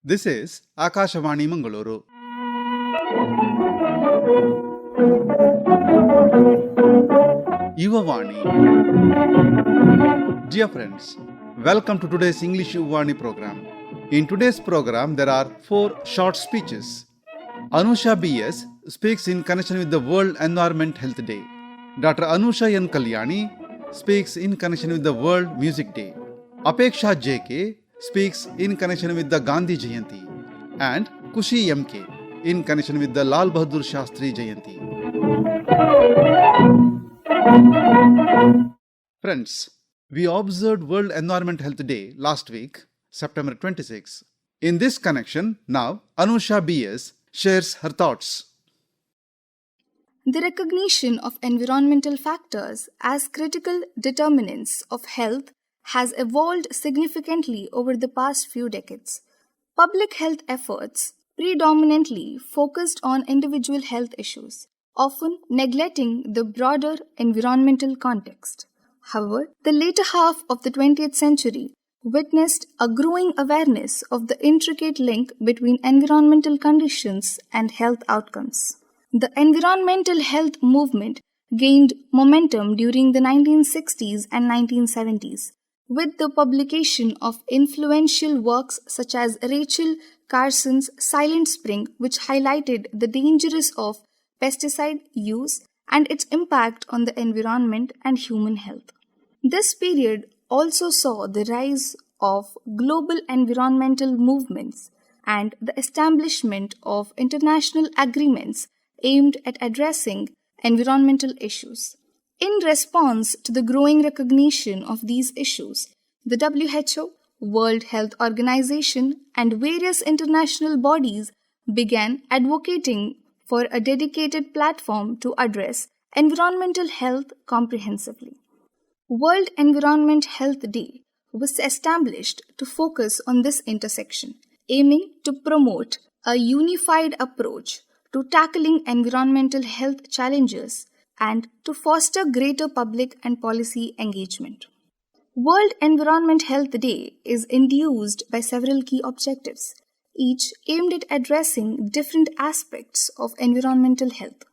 This is Akashavani Mangaluru. Yuvavani. Dear friends, welcome to today's English Yuvavani program. In today's program, there are 4 short speeches. Anusha BS speaks in connection with the World Environment Health Day. Dr. Anusha N Kalyani speaks in connection with the World Music Day. Apeksha JK speaks in connection with the Gandhi Jayanthi, and Kushi MK in connection with the Lalbahadur Shastry Jayanthi. Friends, we observed World Environment Health Day last week, September 26. In this connection, now Anusha BS shares her thoughts. The recognition of environmental factors as critical determinants of health has evolved significantly over the past few decades. Public health efforts predominantly focused on individual health issues, often neglecting the broader environmental context. However, the later half of the 20th century witnessed a growing awareness of the intricate link between environmental conditions and health outcomes. The environmental health movement gained momentum during the 1960s and 1970s, with the publication of influential works such as Rachel Carson's Silent Spring, which highlighted the dangers of pesticide use and its impact on the environment and human health. This period also saw the rise of global environmental movements and the establishment of international agreements aimed at addressing environmental issues. In response to the growing recognition of these issues, the WHO, World Health Organization, and various international bodies began advocating for a dedicated platform to address environmental health comprehensively. World Environment Health Day was established to focus on this intersection, aiming to promote a unified approach to tackling environmental health challenges and to foster greater public and policy engagement. World Environment Health Day is induced by several key objectives, each aimed at addressing different aspects of environmental health.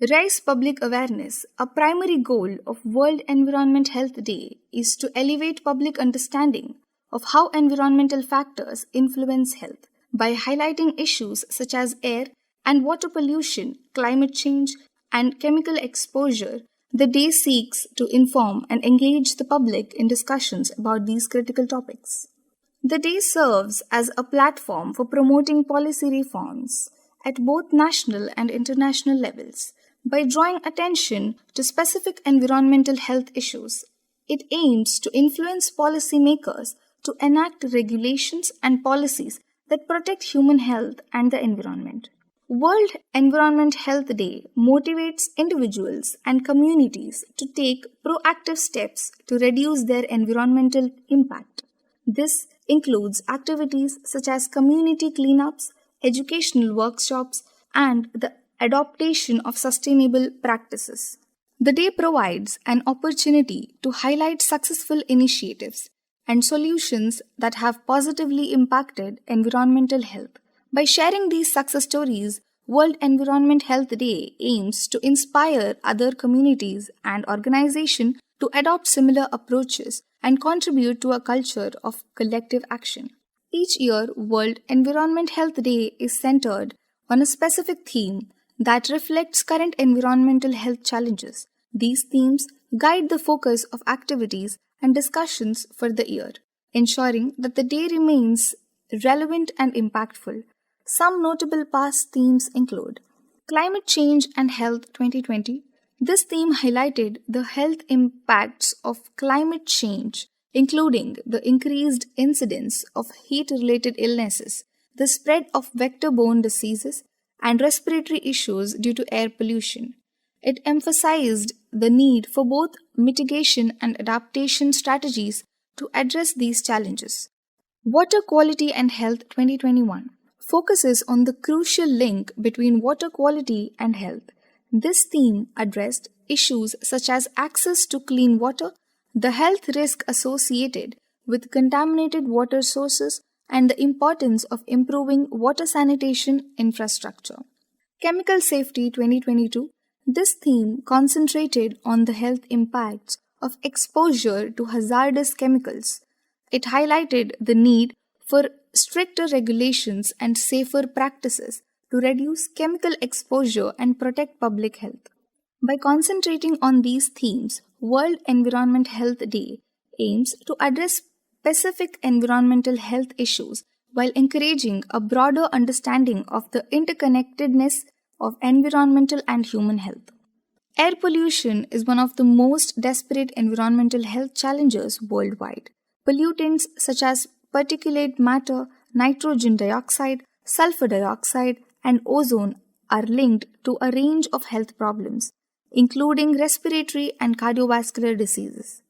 Raise public awareness. A primary goal of World Environment Health Day is to elevate public understanding of how environmental factors influence health by highlighting issues such as air and water pollution, climate change, and chemical exposure. The day seeks to inform and engage the public in discussions about these critical topics. The day serves as a platform for promoting policy reforms at both national and international levels. By drawing attention to specific environmental health issues, it aims to influence policymakers to enact regulations and policies that protect human health and the environment. World Environment Health Day motivates individuals and communities to take proactive steps to reduce their environmental impact. This includes activities such as community cleanups, educational workshops, and the adoption of sustainable practices. The day provides an opportunity to highlight successful initiatives and solutions that have positively impacted environmental health. By sharing these success stories, World Environment Health Day aims to inspire other communities and organizations to adopt similar approaches and contribute to a culture of collective action. Each year, World Environment Health Day is centered on a specific theme that reflects current environmental health challenges. These themes guide the focus of activities and discussions for the year, ensuring that the day remains relevant and impactful. Some notable past themes include Climate Change and Health 2020. This theme highlighted the health impacts of climate change, including the increased incidence of heat-related illnesses, the spread of vector-borne diseases, and respiratory issues due to air pollution. It emphasized the need for both mitigation and adaptation strategies to address these challenges. Water Quality and Health 2021 focuses on the crucial link between water quality and health. This theme addressed issues such as access to clean water, the health risk associated with contaminated water sources, and the importance of improving water sanitation infrastructure. Chemical Safety 2022. This theme concentrated on the health impacts of exposure to hazardous chemicals. It highlighted the need for stricter regulations and safer practices to reduce chemical exposure and protect public health. By concentrating on these themes, World Environment Health Day aims to address specific environmental health issues while encouraging a broader understanding of the interconnectedness of environmental and human health. Air pollution is one of the most desperate environmental health challenges worldwide. Pollutants such as particulate matter, nitrogen dioxide, sulfur dioxide, and ozone are linked to a range of health problems, including respiratory and cardiovascular diseases,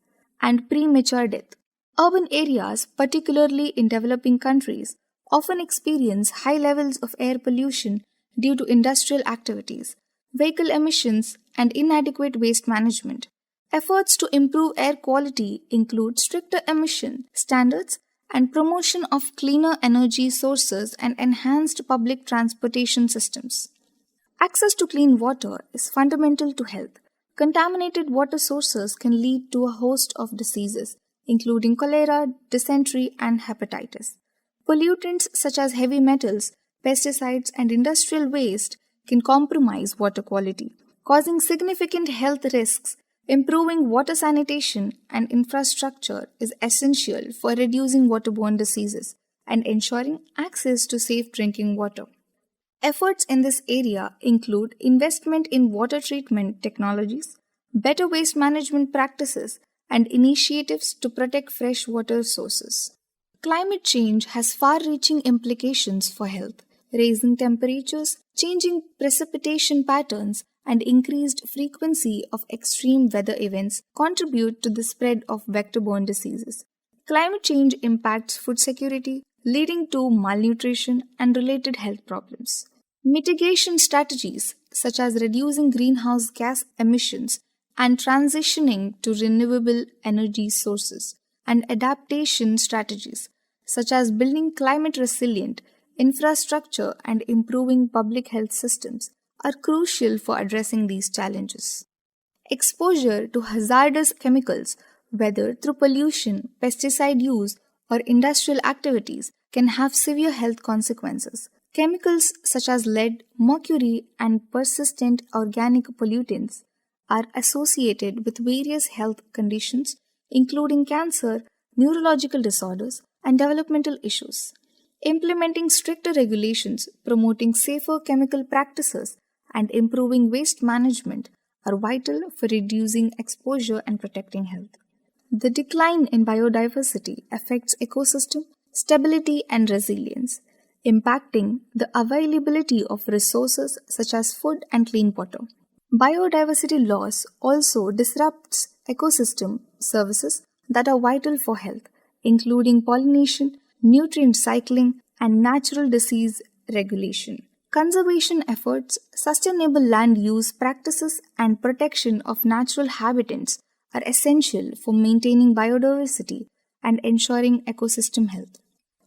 and premature death. Urban areas, particularly in developing countries, often experience high levels of air pollution due to industrial activities, vehicle emissions, and inadequate waste management. Efforts to improve air quality include stricter emission standards and promotion of cleaner energy sources and enhanced public transportation systems. Access to clean water is fundamental to health. Contaminated water sources can lead to a host of diseases, including cholera, dysentery, and hepatitis. Pollutants such as heavy metals, pesticides, and industrial waste can compromise water quality, causing significant health risks. Improving water sanitation and infrastructure is essential for reducing waterborne diseases and ensuring access to safe drinking water. Efforts in this area include investment in water treatment technologies, better waste management practices, and initiatives to protect fresh water sources. Climate change has far-reaching implications for health. Rising temperatures, changing precipitation patterns, and increased frequency of extreme weather events contribute to the spread of vector-borne diseases. Climate change impacts food security, leading to malnutrition and related health problems. Mitigation strategies such as reducing greenhouse gas emissions and transitioning to renewable energy sources, and adaptation strategies such as building climate resilient infrastructure and improving public health systems are crucial for addressing these challenges. Exposure to hazardous chemicals, whether through pollution, pesticide use, or industrial activities, can have severe health consequences. Chemicals such as lead, mercury, and persistent organic pollutants are associated with various health conditions, including cancer, neurological disorders, and developmental issues. Implementing stricter regulations, promoting safer chemical practices, and improving waste management are vital for reducing exposure and protecting health. The decline in biodiversity affects ecosystem stability and resilience, impacting the availability of resources such as food and clean water. Biodiversity loss also disrupts ecosystem services that are vital for health, including pollination, nutrient cycling, and natural disease regulation. Conservation efforts, sustainable land use practices, and protection of natural habitats are essential for maintaining biodiversity and ensuring ecosystem health.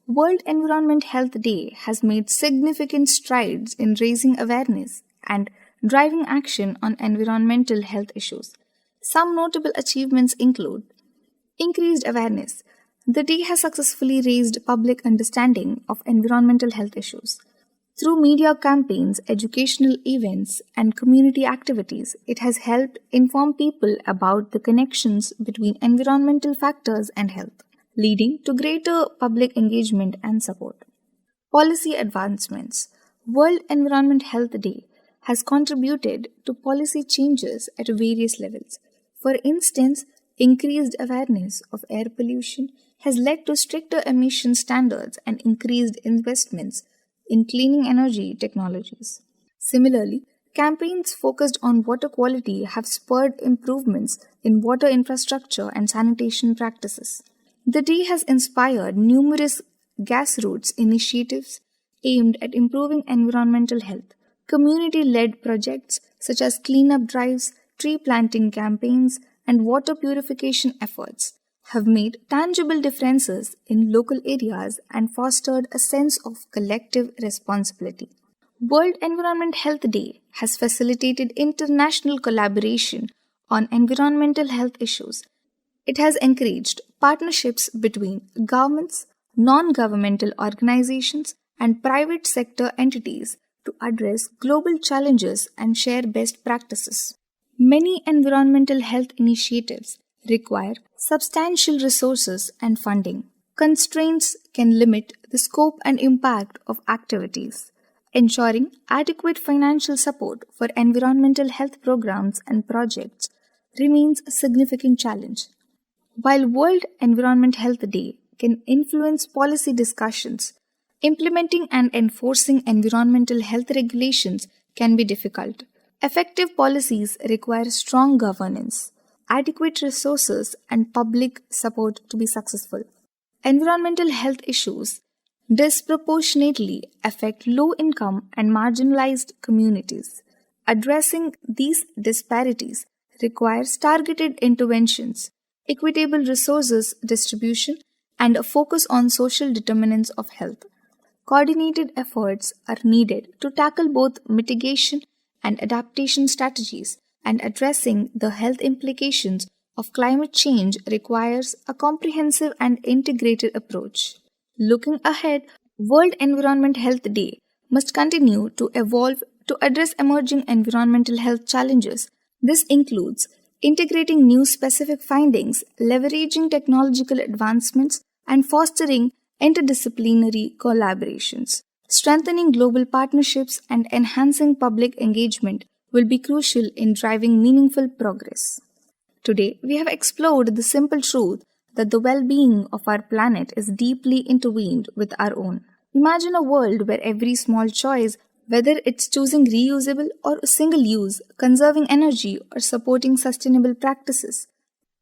World Environment Health Day has made significant strides in raising awareness and driving action on environmental health issues. Some notable achievements include increased awareness. The day has successfully raised public understanding of environmental health issues. Through media campaigns, educational events, and community activities, it has helped inform people about the connections between environmental factors and health, leading to greater public engagement and support. Policy advancements. World Environment Health Day has contributed to policy changes at various levels. For instance, increased awareness of air pollution has led to stricter emission standards and increased investments in cleaning energy technologies. Similarly, campaigns focused on water quality have spurred improvements in water infrastructure and sanitation practices. The day has inspired numerous grassroots initiatives aimed at improving environmental health. Community-led projects such as cleanup drives, tree planting campaigns, and water purification efforts have made tangible differences in local areas and fostered a sense of collective responsibility. World Environment Health Day has facilitated international collaboration on environmental health issues. It has encouraged partnerships between governments, non-governmental organizations, and private sector entities to address global challenges and share best practices. Many environmental health initiatives require substantial resources and funding. Constraints can limit the scope and impact of activities. Ensuring adequate financial support for environmental health programs and projects remains a significant challenge. While World Environment Health Day can influence policy discussions, implementing and enforcing environmental health regulations can be difficult. Effective policies require strong governance, adequate resources, and public support to be successful. Environmental health issues disproportionately affect low income and marginalized communities. Addressing these disparities requires targeted interventions, equitable resources distribution, and a focus on social determinants of health. Coordinated efforts are needed to tackle both mitigation and adaptation strategies, and addressing the health implications of climate change requires a comprehensive and integrated approach. Looking ahead, World Environment Health Day must continue to evolve to address emerging environmental health challenges. This includes integrating new specific findings, leveraging technological advancements, and fostering interdisciplinary collaborations. Strengthening global partnerships and enhancing public engagement will be crucial in driving meaningful progress. Today, we have explored the simple truth that the well-being of our planet is deeply intertwined with our own. Imagine a world where every small choice, whether it's choosing reusable or single use, conserving energy, or supporting sustainable practices,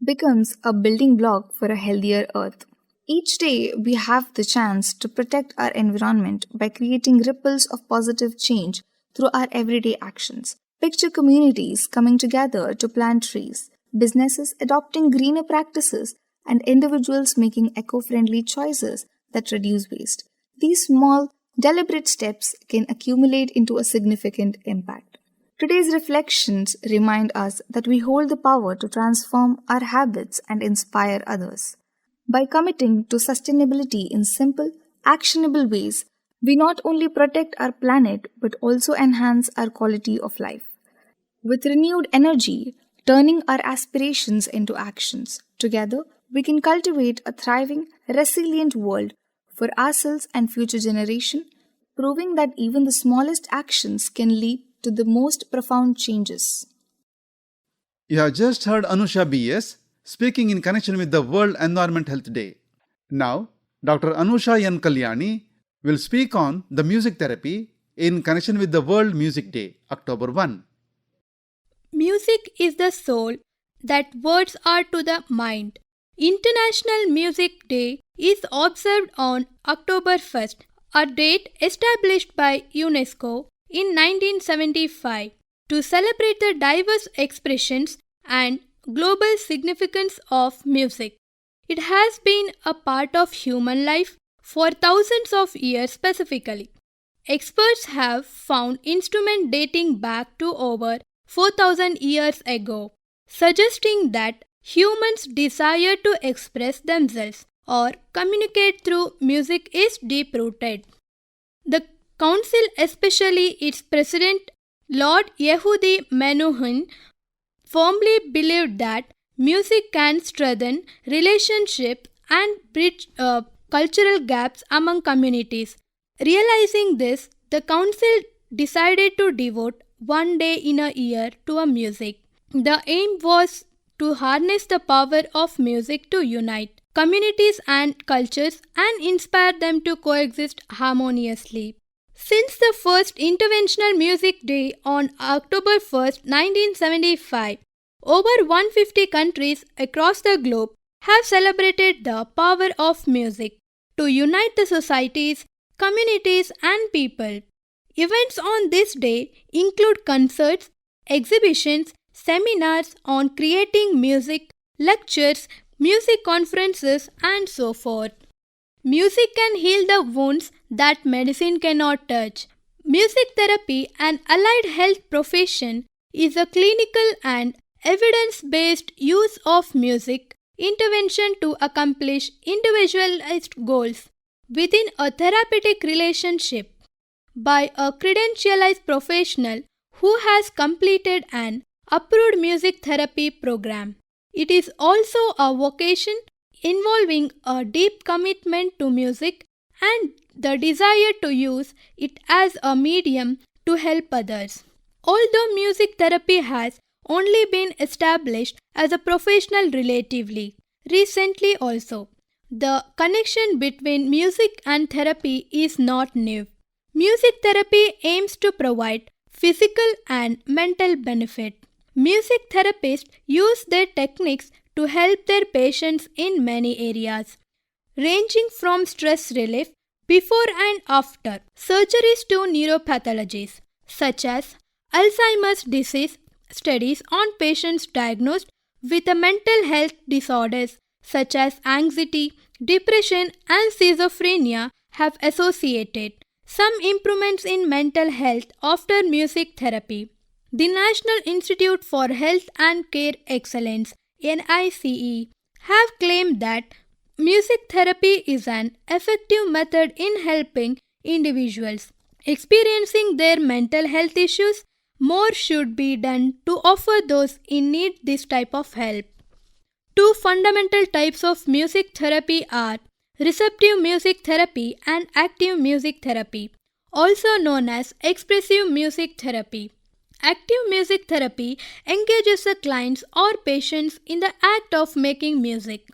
becomes a building block for a healthier earth. Each day, we have the chance to protect our environment by creating ripples of positive change through our everyday actions. Picture communities coming together to plant trees, businesses adopting greener practices, and individuals making eco-friendly choices that reduce waste. These small, deliberate steps can accumulate into a significant impact. Today's reflections remind us that we hold the power to transform our habits and inspire others. By committing to sustainability in simple, actionable ways, we not only protect our planet but also enhance our quality of life. With renewed energy, turning our aspirations into actions, together we can cultivate a thriving, resilient world for ourselves and future generations, proving that even the smallest actions can lead to the most profound changes. You have just heard Anusha BS speaking in connection with the World Environment Health Day. Now, Dr. Anusha N. Kalyani will speak on the music therapy in connection with the World Music Day, October 1. Music is the soul that words are to the mind. International Music Day is observed on October 1st, a date established by UNESCO in 1975 to celebrate the diverse expressions and global significance of music. It has been a part of human life for thousands of years specifically. Experts have found instruments dating back to over 4,000 years ago, suggesting that humans' desire to express themselves or communicate through music is deep-rooted. The Council, especially its President Lord Yehudi Menuhin, firmly believed that music can strengthen relationships and bridge cultural gaps among communities. Realizing this, the Council decided to devote one day in a year to a music. The aim was to harness the power of music to unite communities and cultures and inspire them to coexist harmoniously. Since the first International Music Day on October 1st, 1975, over 150 countries across the globe have celebrated the power of music to unite the societies, communities, and people. Events on this day include concerts, exhibitions, seminars on creating music, lectures, music conferences, and so forth. Music can heal the wounds that medicine cannot touch. Music therapy, an allied health profession, is a clinical and evidence-based use of music intervention to accomplish individualized goals within a therapeutic relationship by a credentialized professional who has completed an approved music therapy program. It is also a vocation involving a deep commitment to music and the desire to use it as a medium to help others. Although music therapy has only been established as a professional relatively recently also, the connection between music and therapy is not new. Music therapy aims to provide physical and mental benefit. Music therapists use their techniques to help their patients in many areas, ranging from stress relief before and after surgeries to neuropathologies such as Alzheimer's disease. Studies on patients diagnosed with mental health disorders such as anxiety, depression, and schizophrenia have associated some improvements in mental health after music therapy. The National Institute for Health and Care Excellence (NICE) have claimed that music therapy is an effective method in helping individuals experiencing their mental health issues. More should be done to offer those in need this type of help. Two fundamental types of music therapy are receptive music therapy and active music therapy, also known as expressive music therapy. Active music therapy engages the clients or patients in the act of making music,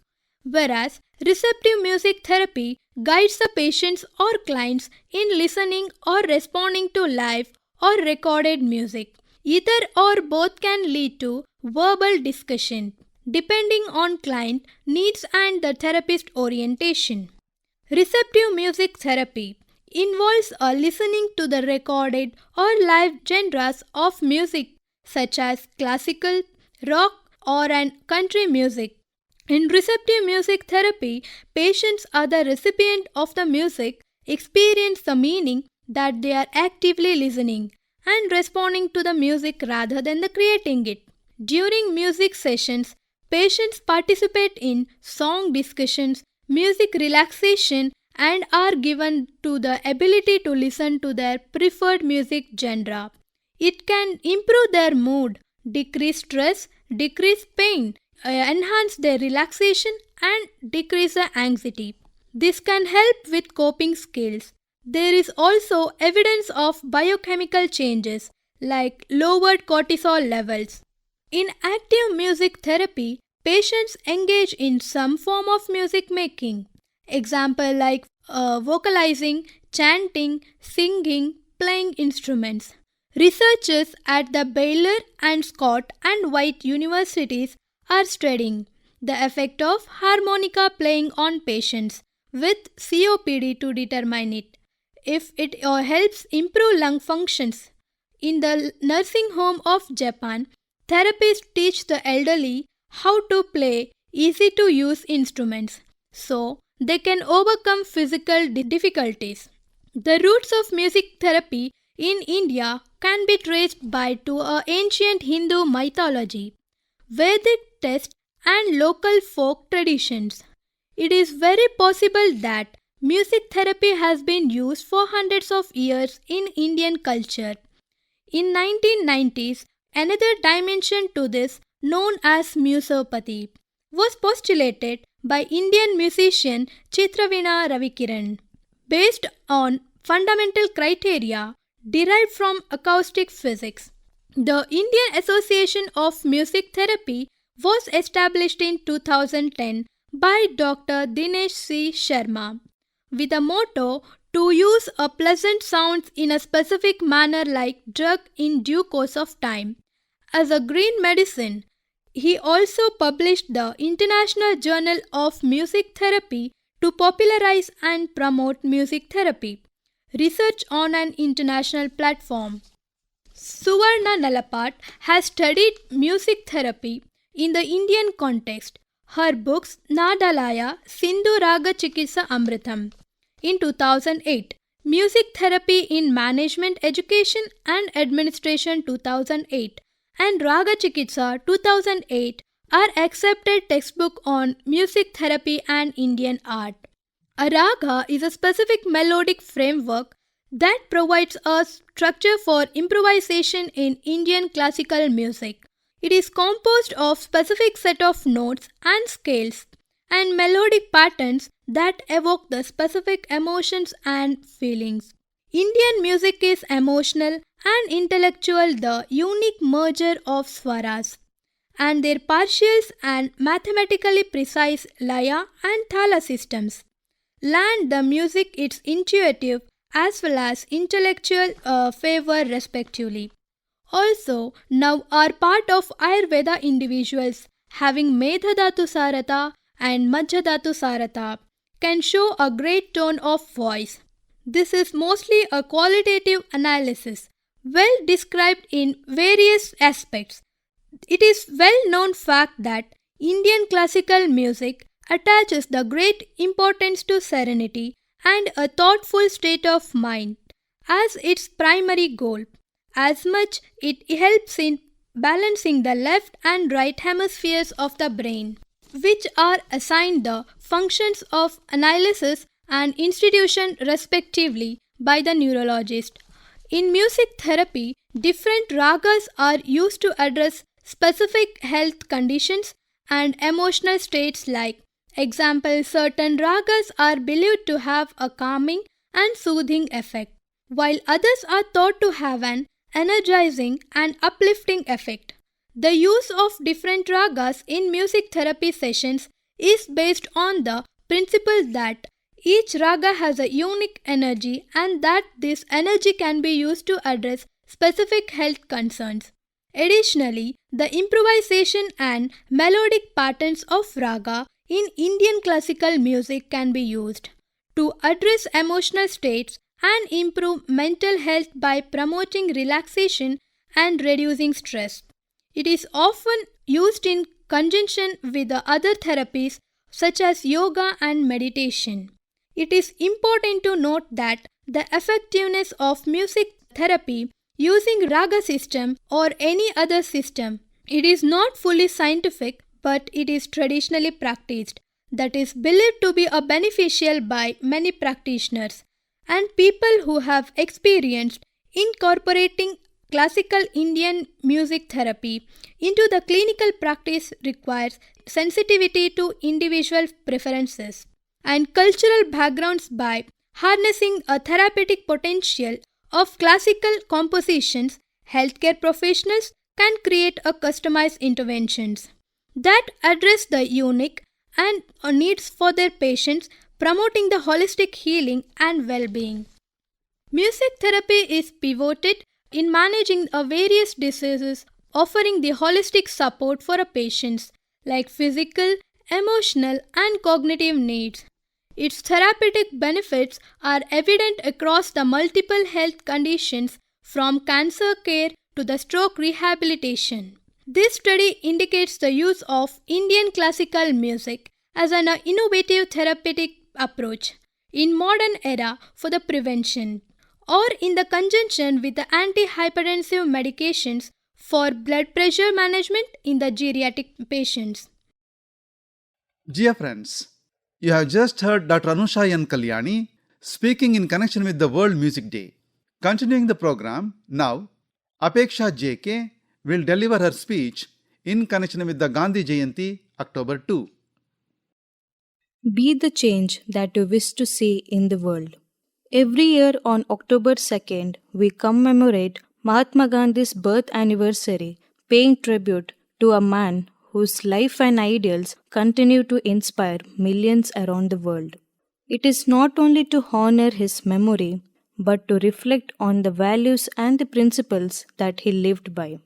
whereas receptive music therapy guides the patients or clients in listening or responding to live or recorded music. Either or both can lead to verbal discussion, depending on client needs and the therapist orientation. Receptive music therapy involves a listening to the recorded or live genres of music such as classical, rock, or an country music. In receptive music therapy, patients are the recipient of the music, experience the meaning that they are actively listening and responding to the music rather than the creating it. During music sessions, patients participate in song discussions, music relaxation, and are given to the ability to listen to their preferred music genre. It can improve their mood, decrease stress, decrease pain, enhance their relaxation, and decrease the anxiety. This can help with coping skills. There is also evidence of biochemical changes like lowered cortisol levels. In active music therapy, patients engage in some form of music making. Example like vocalizing, chanting, singing, playing instruments. Researchers at the Baylor and Scott and White universities are studying the effect of harmonica playing on patients with COPD to determine if it helps improve lung functions. In the nursing home of Japan, therapists teach the elderly how to play easy to use instruments so they can overcome physical difficulties. The roots of music therapy in India can be traced back to ancient Hindu mythology, Vedic texts, and local folk traditions. It is very possible that music therapy has been used for hundreds of years in Indian culture. In 1990s, another dimension to this, known as musopathy, was postulated by Indian musician Chitravina Ravikiran. Based on fundamental criteria derived from acoustic physics, the Indian Association of Music Therapy was established in 2010 by Dr. Dinesh C. Sharma with a motto to use a pleasant sounds in a specific manner like drug in due course of time. As a green medicine, he also published the International Journal of Music Therapy to popularize and promote music therapy research on an international platform. Suvarna Nalapat has studied music therapy in the Indian context her books Nadalaya, Sindhu Raga Chikitsa Amritam. In 2008, Music Therapy in Management Education and Administration 2008 and Raga Chikitsa 2008 are accepted textbook on music therapy and Indian art. A raga is a specific melodic framework that provides a structure for improvisation in Indian classical music. It is composed of specific set of notes and scales and melodic patterns that evoke the specific emotions and feelings. Indian music is emotional and intellectual, the unique merger of swaras and their partials and mathematically precise laya and thala systems land the music its intuitive as well as intellectual favor respectively. Also, now are part of Ayurveda individuals having Medhadhatu Sarata and Majjadhatu Sarata can show a great tone of voice. This is mostly a qualitative analysis, well described in various aspects. It is well known fact that Indian classical music attaches the great importance to serenity and a thoughtful state of mind as its primary goal, as much it helps in balancing the left and right hemispheres of the brain, which are assigned the functions of analysis and institution respectively by the neurologist. In music therapy, different ragas are used to address specific health conditions and emotional states like example, certain ragas are believed to have a calming and soothing effect, while others are thought to have an energizing and uplifting effect. The use of different ragas in music therapy sessions is based on the principle that each raga has a unique energy and that this energy can be used to address specific health concerns. Additionally, the improvisation and melodic patterns of raga in Indian classical music can be used to address emotional states and improve mental health by promoting relaxation and reducing stress. It is often used in conjunction with the other therapies such as yoga and meditation. It is important to note that the effectiveness of music therapy using raga system or any other system, it is not fully scientific but it is traditionally practiced, that is believed to be a beneficial by many practitioners, and people who have experienced incorporating classical Indian music therapy into the clinical practice requires sensitivity to individual preferences and cultural backgrounds by harnessing a therapeutic potential of classical compositions. Healthcare professionals can create a customized interventions that address the unique and needs for their patients, promoting the holistic healing and well-being. Music therapy is pivoted in managing various diseases, offering the holistic support for a patients like physical, emotional and cognitive needs. Its therapeutic benefits are evident across the multiple health conditions from cancer care to the stroke rehabilitation. This study indicates the use of Indian classical music as an innovative therapeutic approach in modern era for the prevention or in the conjunction with the antihypertensive medications for blood pressure management in the geriatric patients. Dear friends, you have just heard Dr. Anusha N. Kalyani speaking in connection with the World Music Day. Continuing the program, now Apeksha JK will deliver her speech in connection with the Gandhi Jayanthi, October 2. Be the change that you wish to see in the world. Every year on October 2nd, we commemorate Mahatma Gandhi's birth anniversary, paying tribute to a man whose life and ideals continue to inspire millions around the world. It is not only to honor his memory, but to reflect on the values and the principles that he lived by.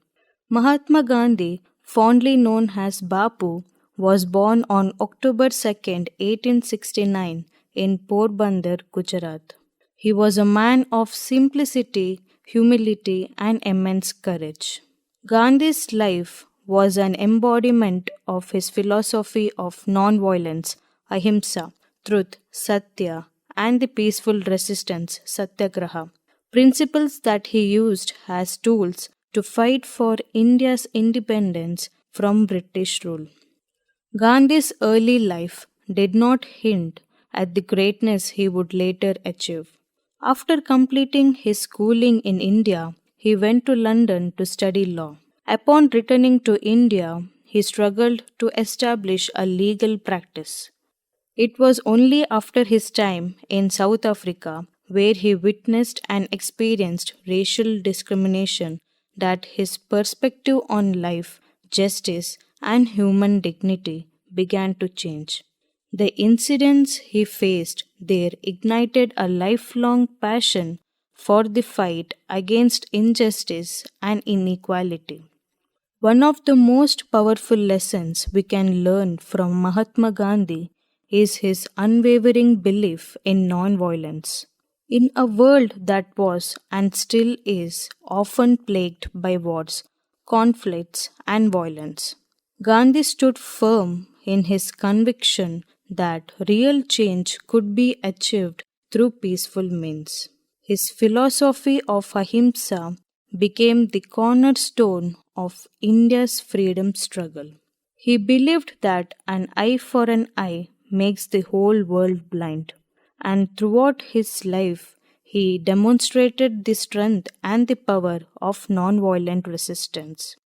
Mahatma Gandhi, fondly known as Bapu, was born on October 2nd, 1869 in Porbandar, Gujarat. He was a man of simplicity, humility and immense courage. Gandhi's life was an embodiment of his philosophy of nonviolence, ahimsa, truth, satya, and the peaceful resistance, satyagraha, principles that he used as tools to fight for India's independence from British rule. Gandhi's early life did not hint at the greatness he would later achieve. After completing his schooling in India, he went to London to study law. Upon returning to India, he struggled to establish a legal practice. It was only after his time in South Africa, where he witnessed and experienced racial discrimination, that his perspective on life, justice, and human dignity began to change. The incidents he faced there ignited a lifelong passion for the fight against injustice and inequality. One of the most powerful lessons we can learn from Mahatma Gandhi is his unwavering belief in nonviolence. In a world that was and still is often plagued by wars, conflicts, and violence, Gandhi stood firm in his conviction that real change could be achieved through peaceful means. His philosophy of ahimsa became the cornerstone of India's freedom struggle. He believed that an eye for an eye makes the whole world blind, and throughout his life, he demonstrated the strength and the power of nonviolent resistance.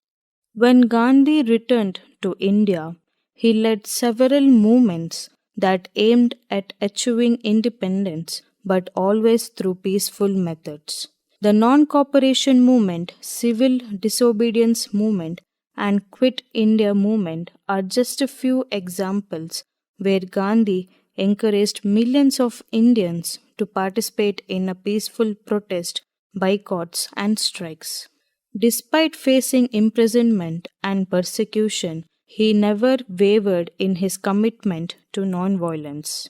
When Gandhi returned to India, he led several movements that aimed at achieving independence, but always through peaceful methods. The non-cooperation movement, civil disobedience movement, and Quit India movement are just a few examples where Gandhi encouraged millions of Indians to participate in a peaceful protest, boycotts, and strikes. Despite facing imprisonment and persecution, he never wavered in his commitment to nonviolence.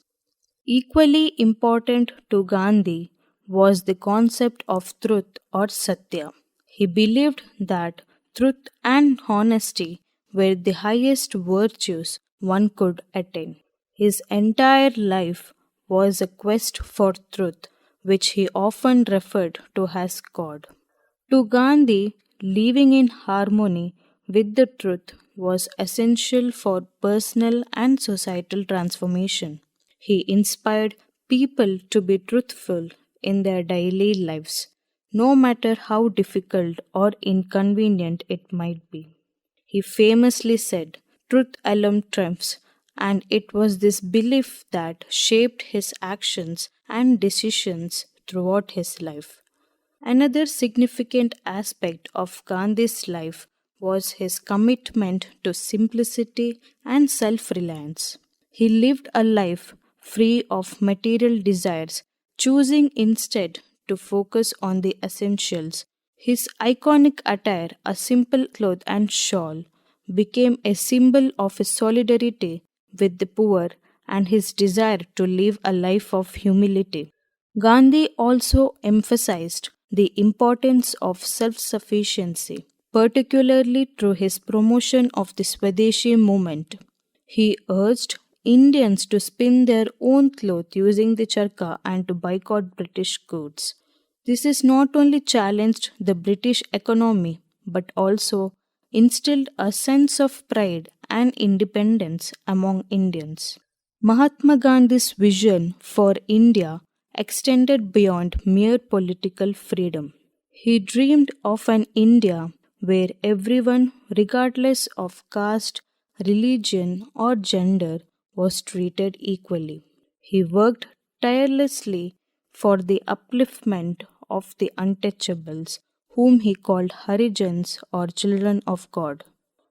Equally important to Gandhi was the concept of truth or satya. He believed that truth and honesty were the highest virtues one could attain. His entire life was a quest for truth, which he often referred to as God. To Gandhi, living in harmony with the truth was essential for personal and societal transformation. He inspired people to be truthful in their daily lives, no matter how difficult or inconvenient it might be. He famously said, "Truth alone triumphs," and it was this belief that shaped his actions and decisions throughout his life. Another significant aspect of Gandhi's life was his commitment to simplicity and self reliance. He lived a life free of material desires, choosing instead to focus on the essentials. His iconic attire, a simple cloth and shawl, became a symbol of his solidarity with the poor and his desire to live a life of humility. Gandhi also emphasized the importance of self sufficiency, particularly through his promotion of the Swadeshi movement. He urged Indians to spin their own cloth using the charkha and to boycott British goods. This has not only challenged the British economy but also instilled a sense of pride and independence among Indians. Mahatma Gandhi's vision for India extended beyond mere political freedom. He dreamed of an India where everyone, regardless of caste, religion, or gender, was treated equally. He worked tirelessly for the upliftment of the untouchables, whom he called Harijans or children of God.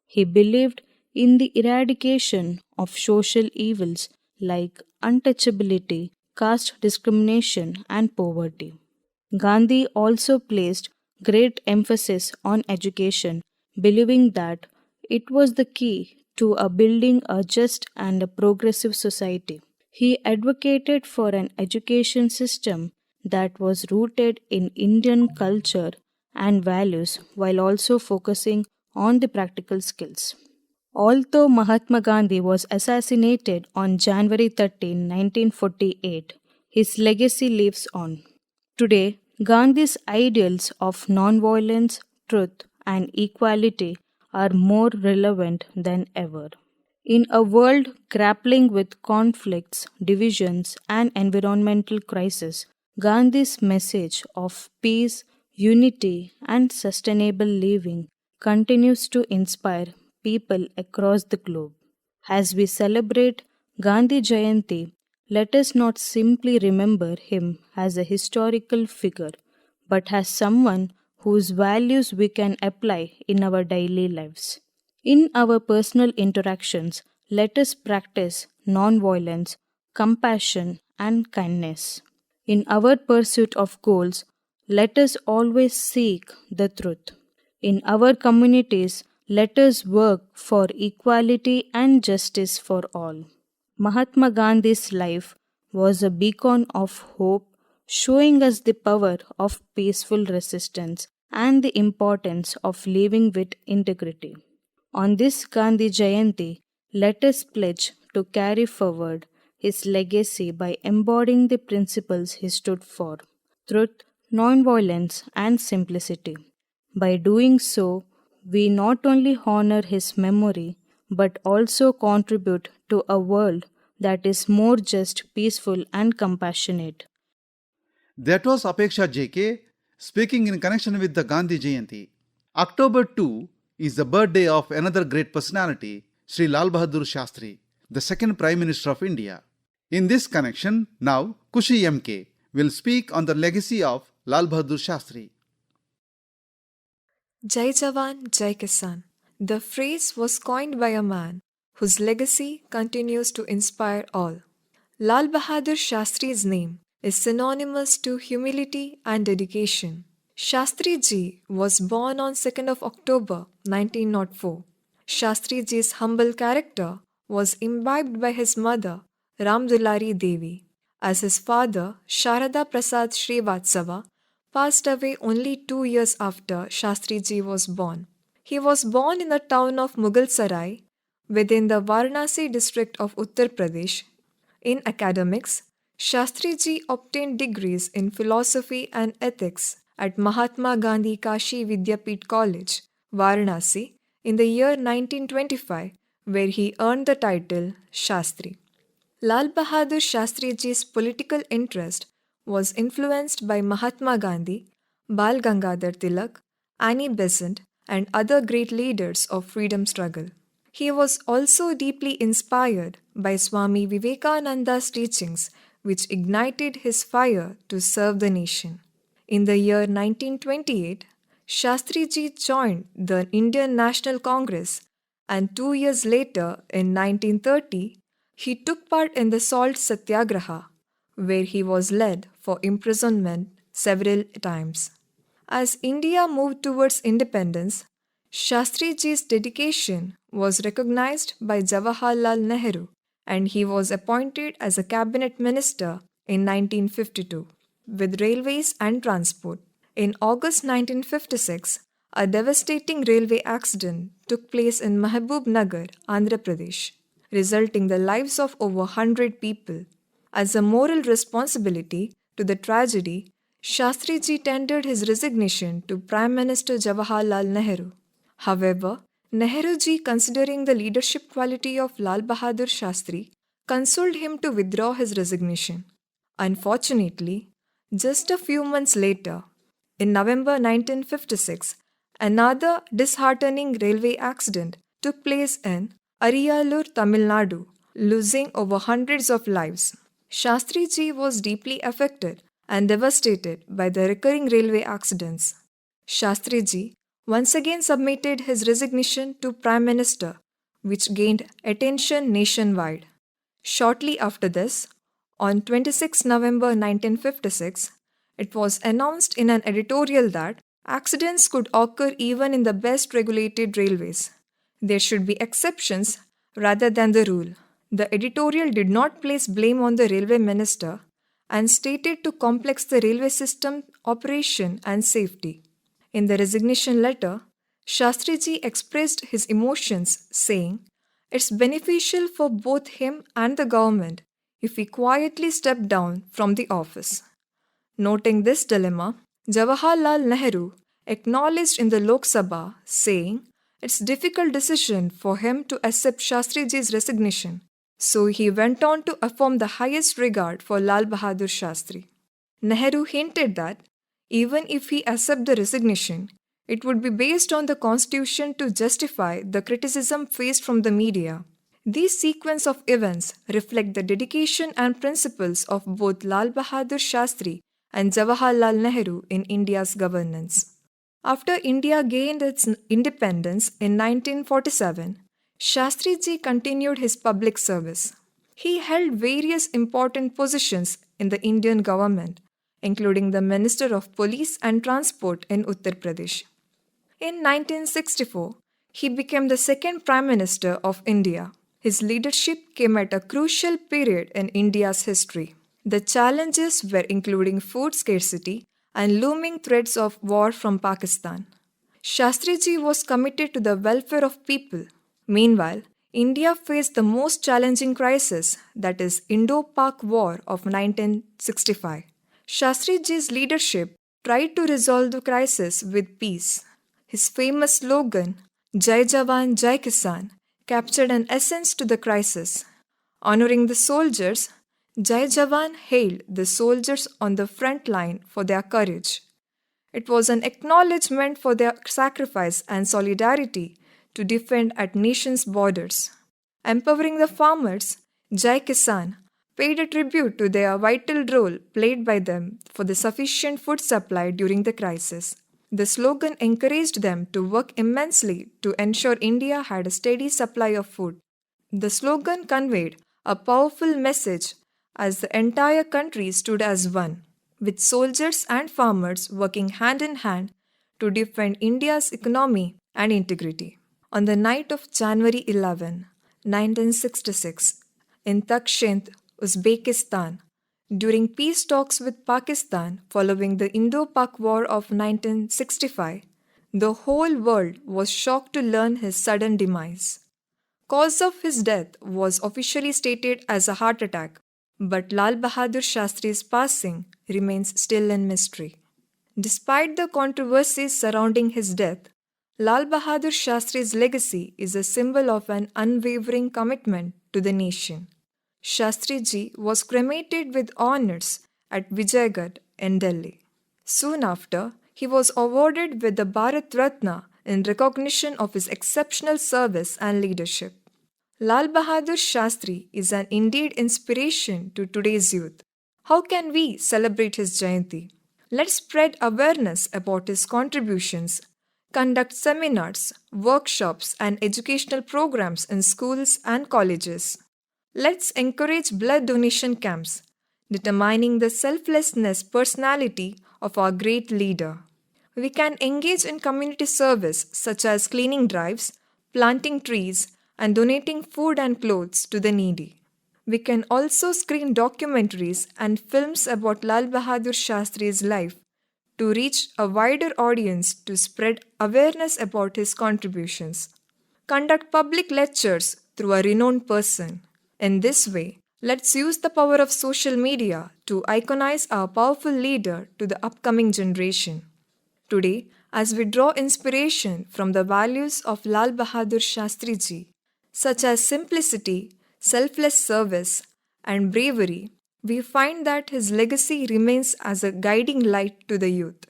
He believed in the eradication of social evils like untouchability, caste discrimination, and poverty. Gandhi also placed great emphasis on education, believing that it was the key to building a just and a progressive society. He advocated for an education system that was rooted in Indian culture and values while also focusing on the practical skills. Although Mahatma Gandhi was assassinated on January 13, 1948, his legacy lives on. Today, Gandhi's ideals of nonviolence, truth, and equality are more relevant than ever. In a world grappling with conflicts, divisions, and environmental crises, Gandhi's message of peace, unity, and sustainable living continues to inspire people across the globe. As we celebrate Gandhi Jayanti, let us not simply remember him as a historical figure, but as someone whose values we can apply in our daily lives. In our personal interactions, let us practice nonviolence, compassion, and kindness. In our pursuit of goals, let us always seek the truth. In our communities, let us work for equality and justice for all. Mahatma Gandhi's life was a beacon of hope, showing us the power of peaceful resistance and the importance of living with integrity. On this Gandhi Jayanti, let us pledge to carry forward his legacy by embodying the principles he stood for: truth, nonviolence, and simplicity. By doing so, we not only honor his memory but also contribute to a world that is more just, peaceful, and compassionate. That was Apeksha JK speaking in connection with the Gandhi Jayanti. October 2 is the birthday of another great personality, Sri Lalbahadur Shastri, the second Prime Minister of India. In this connection, now Kushi MK will speak on the legacy of Lalbahadur Shastri. Jai Jawan, Jai Kisan. The phrase was coined by a man whose legacy continues to inspire all. Lalbahadur Shastri's name is synonymous to humility and dedication. Shastri Ji was born on 2nd of October 1904. Shastri Ji's humble character was imbibed by his mother Ramdulari Devi, as his father Sharada Prasad Srivatsava passed away only 2 years after Shastri Ji was born. He was born in the town of Mughalsarai within the Varanasi district of Uttar Pradesh. In academics, Shastri Ji obtained degrees in philosophy and ethics at Mahatma Gandhi Kashi Vidyapit College, Varanasi, in the year 1925, where he earned the title Shastri. Lal Bahadur Shastri Ji's political interest was influenced by Mahatma Gandhi, Bal Gangadhar Tilak, Annie Besant, and other great leaders of freedom struggle. He was also deeply inspired by Swami Vivekananda's teachings, which ignited his fire to serve the nation. In the year 1928, Shastri Ji joined the Indian National Congress, and 2 years later, in 1930, he took part in the Salt Satyagraha, where he was led for imprisonment several times. As India moved towards independence, Shastri Ji's dedication was recognized by Jawaharlal Nehru, and he was appointed as a cabinet minister in 1952 with railways and transport. In August 1956, a devastating railway accident took place in Mahbub Nagar, Andhra Pradesh, resulting the lives of over 100 people. As a moral responsibility to the tragedy, Shastri Ji tendered his resignation to Prime Minister Jawaharlal Nehru. However, Nehru Ji, considering the leadership quality of Lal Bahadur Shastri, consoled him to withdraw his resignation. Unfortunately, just a few months later, in November 1956, another disheartening railway accident took place in Ariyalur, Tamil Nadu, losing over hundreds of lives. Shastri Ji was deeply affected and devastated by the recurring railway accidents. Shastri Ji once again submitted his resignation to Prime Minister, which gained attention nationwide. Shortly after this, on 26 November 1956, it was announced in an editorial that accidents could occur even in the best regulated railways. There should be exceptions rather than the rule. The editorial did not place blame on the railway minister and stated to complex the railway system operation and safety. In the resignation letter, Shastriji expressed his emotions, saying, "It's beneficial for both him and the government if he quietly stepped down from the office." Noting this dilemma, Jawaharlal Nehru acknowledged in the Lok Sabha, saying it's a difficult decision for him to accept Shastriji's resignation. So he went on to affirm the highest regard for Lalbahadur Shastri. Nehru hinted that even if he accepted the resignation, it would be based on the constitution to justify the criticism faced from the media. These sequence of events reflect the dedication and principles of both Lalbahadur Shastri and Jawaharlal Nehru in India's governance. After India gained its independence in 1947, Shastriji continued his public service. He held various important positions in the Indian government, including the Minister of Police and Transport in Uttar Pradesh. In 1964, he became the second Prime Minister of India. His leadership came at a crucial period in India's history. The challenges were including food scarcity and looming threats of war from Pakistan. Shastriji was committed to the welfare of people. Meanwhile, India faced the most challenging crisis, that is, Indo-Pak War of 1965. Shastriji's leadership tried to resolve the crisis with peace. His famous slogan, "Jai Jawan, Jai Kisan," captured an essence to the crisis. Honoring the soldiers, Jai Jawan hailed the soldiers on the front line for their courage. It was an acknowledgement for their sacrifice and solidarity to defend at nation's borders. Empowering the farmers, Jai Kisan paid a tribute to their vital role played by them for the sufficient food supply during the crisis. The slogan encouraged them to work immensely to ensure India had a steady supply of food. The slogan conveyed a powerful message as the entire country stood as one, with soldiers and farmers working hand in hand to defend India's economy and integrity. On the night of January 11, 1966, in Tashkent, Uzbekistan, during peace talks with Pakistan following the Indo-Pak War of 1965, the whole world was shocked to learn his sudden demise. Cause of his death was officially stated as a heart attack, but Lalbahadur Shastri's passing remains still in mystery. Despite the controversies surrounding his death, Lalbahadur Shastri's legacy is a symbol of an unwavering commitment to the nation. Shastriji was cremated with honors at Vijaygarh in Delhi. Soon after, he was awarded with the Bharat Ratna in recognition of his exceptional service and leadership. Lalbahadur Shastri is an indeed inspiration to today's youth. How can we celebrate his Jayanti? Let's spread awareness about his contributions, conduct seminars, workshops, and educational programs in schools and colleges. Let's encourage blood donation camps, determining the selflessness personality of our great leader. We can engage in community service such as cleaning drives, planting trees, and donating food and clothes to the needy. We can also screen documentaries and films about Lalbahadur Shastri's life to reach a wider audience to spread awareness about his contributions. Conduct public lectures through a renowned person. In this way, let's use the power of social media to iconize our powerful leader to the upcoming generation. Today, as we draw inspiration from the values of Lalbahadur Shastriji, such as simplicity, selfless service, and bravery, we find that his legacy remains as a guiding light to the youth.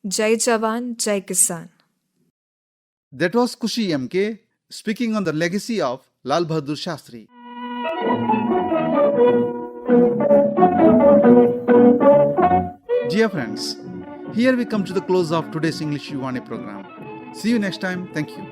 Jai Jawan, Jai Kisan. That was Kushi MK speaking on the legacy of Lal Bahadur Shastri. Dear friends, here we come to the close of today's English Yuvavani program. See you next time. Thank you.